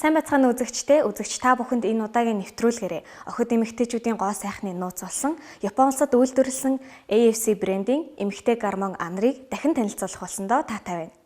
Сайн байцгаана үзэгч та бүхэнд энэ удаагийн нэвтрүүлгээрээ охид эмэгтэйчүүдийн гоо сайхны нууц болсон Япон улсад үйлдвэрлэсэн AFC брендийн эмэгтэй гормон анрыг дахин танилцуулах болсондоо таатай байна.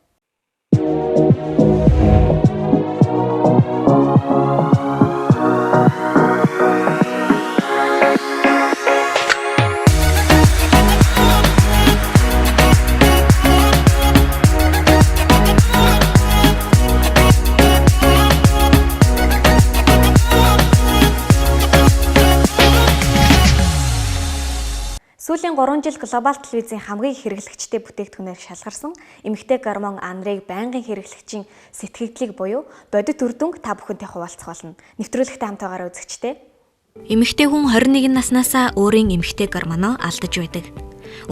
Сүүлийн 3 жил глобал телевизийн хамгийн их хэрэглэгчтэй бүтээгдэхүүнээр шалгарсан эмэгтэй гормон анрыг байнгын хэрэглэгчийн сэтгэгдлийг буюу бодит үр дүнг та бүхэнтэй хуваалцах болно. Нэвтрүүлэгтээ хамтаагаараа үзэгчтэй. Эмэгтэй хүн 21 наснаасаа өөрийн эмэгтэй гормоноо алдаж байдаг.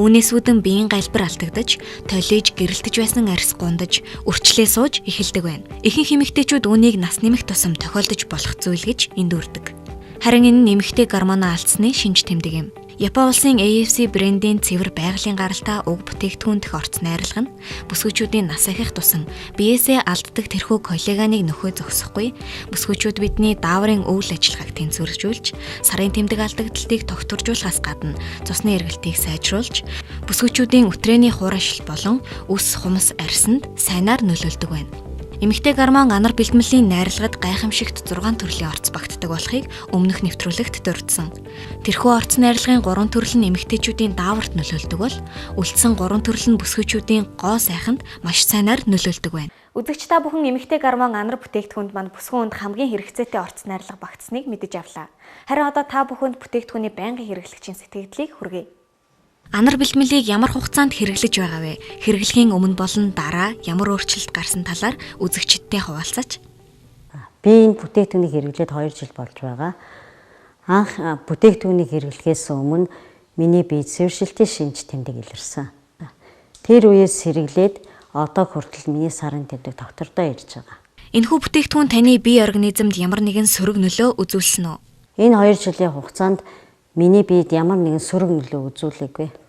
Үүнээс үүдэн биеийн галбир алдагдаж, толиж, гэрэлтэж байсан арьс гундаж, үрчлээ сууж эхэлдэг байна. Ихэнх эмэгтэйчүүд үүнийг нас нэмэх тусам тохиолдож болох зүйл гэж эндүрдэг. Харин энэ нь эмэгтэй гормоноо алдсны шинж тэмдэг юм. Япон улсын AFC брендийн цэвэр байгалийн гаралтай уг бүтээгдэхүүн дэх орц найрлага нь бүсгүйчүүдийн нас ахих тусам биеэсээ алддаг тэрхүү коллагеныг нөхөө зогсохгүй, бүсгүйчүүд бидний дааврын өвөл ажиллагааг тэнцвэржүүлж, сарын тэмдэг алдагдалтыг тогтворжуулахаас гадна цусны эргэлтийг сайжруулж, бүсгүйчүүдийн өтрээний хуурайшил болон үс хумс арьсанд сайнаар нөлөөлдөг байна. Эмэгтэй гормон анар бэлтгэмлийн найрлагад гайхамшигт 6 төрлийн орц багтдаг болохыг өмнөх нэвтрүүлэгт дурдсан. Тэрхүү орц найрлагын 3 төрөл нь эмэгтэйчүүдийн дааварт нөлөөлдөг бол үлдсэн 3 төрөл нь бүсгүйчүүдийн гоо сайханд маш сайнаар нөлөөлдөг байна. Үзэгч та бүхэн эмэгтэй гормон анар бүтээгдэхүүнд манд бүсгүйн хүнд хамгийн хэрэгцээтэй орц найрлага багтсныг мэдэж авлаа. Харин одоо та бүхэнд бүтээгдэхүүний байнгын хэрэглэгчийн сэтгэгдлийг хүргэе. Анар бэлтгэлийг ямар хугацаанд хэрэглэж байгаа вэ? Хэрэглэхийн өмнө болон дараа ямар өөрчлөлт гарсан талаар үзэгчдтэй хуваалцаач. Би энэ бүтээгдэхүүнийг хэрэглээд 2 жил болж байгаа. Анх бүтээгдэхүүнийг хэрэглэхээс өмнө миний бие цэвэршилтийн шинж тэмдэг илэрсэн. Тэр үеэс хэрэглээд одоо хүртэл миний сарын тэмдэг доктордоо ирж байгаа. Энэхүү бүтээгдэхүүн таны бие организмд ямар нэгэн сөрөг нөлөө үзүүлсэн үү? Энэ 2 жилийн хугацаанд миний биед ямар нэгэн сөрөг нөлөө үзүүлээгүй.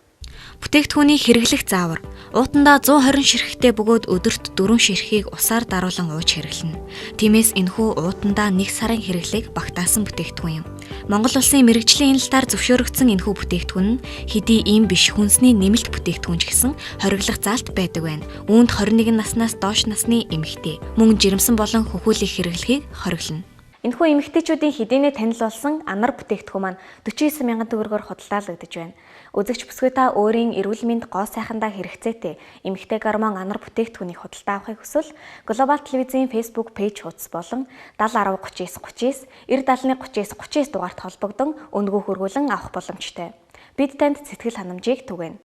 Бүтээгдэхүүний хэрэглэх заавар. Уутандаа 120 ширхэгтэй бөгөөд өдөрт 4 ширхгийг усаар даруулан ууж хэрэглэнэ. Тиймээс энэхүү уутандаа 1 сарын хэрэглээг багтаасан бүтээгдэхүүн юм. Монгол улсын мэрэгжлийн хяналтаар зөвшөөрөгдсөн энэхүү бүтээгдэхүүн нь хэдий ийм биш хүнсний нэмэлт бүтээгдэхүүн ч гэсэн хориглох заалт байдаг байна. Үүнд 21 наснаас доош насны эмэгтэй мөн жирэмсэн болон хөхүүлэх хэрэглэхийг хориглоно. Энэхүү эмэгтэйчүүдийн хэдийнэ танил болсон анар бүтээгдэхүүн маань 49 мянган төгрөгөөр худалдаалагдаж байна. Үзэгч бүсгүй та өөрийн эрүүл мэнд гоо сайхандаа хэрэгцээтэй эмэгтэй гормон анар бүтээгдэхүүнийг худалдаа авахыг хүсвэл Глобал телевизийн Facebook пэйж хуудас болон 70 10 39 39 90 70 39 39 дугаард холбогдсон үнэгүй хөргүүлэн авах боломжтой. Бид танд сэтгэл ханамжийг түгэнэ.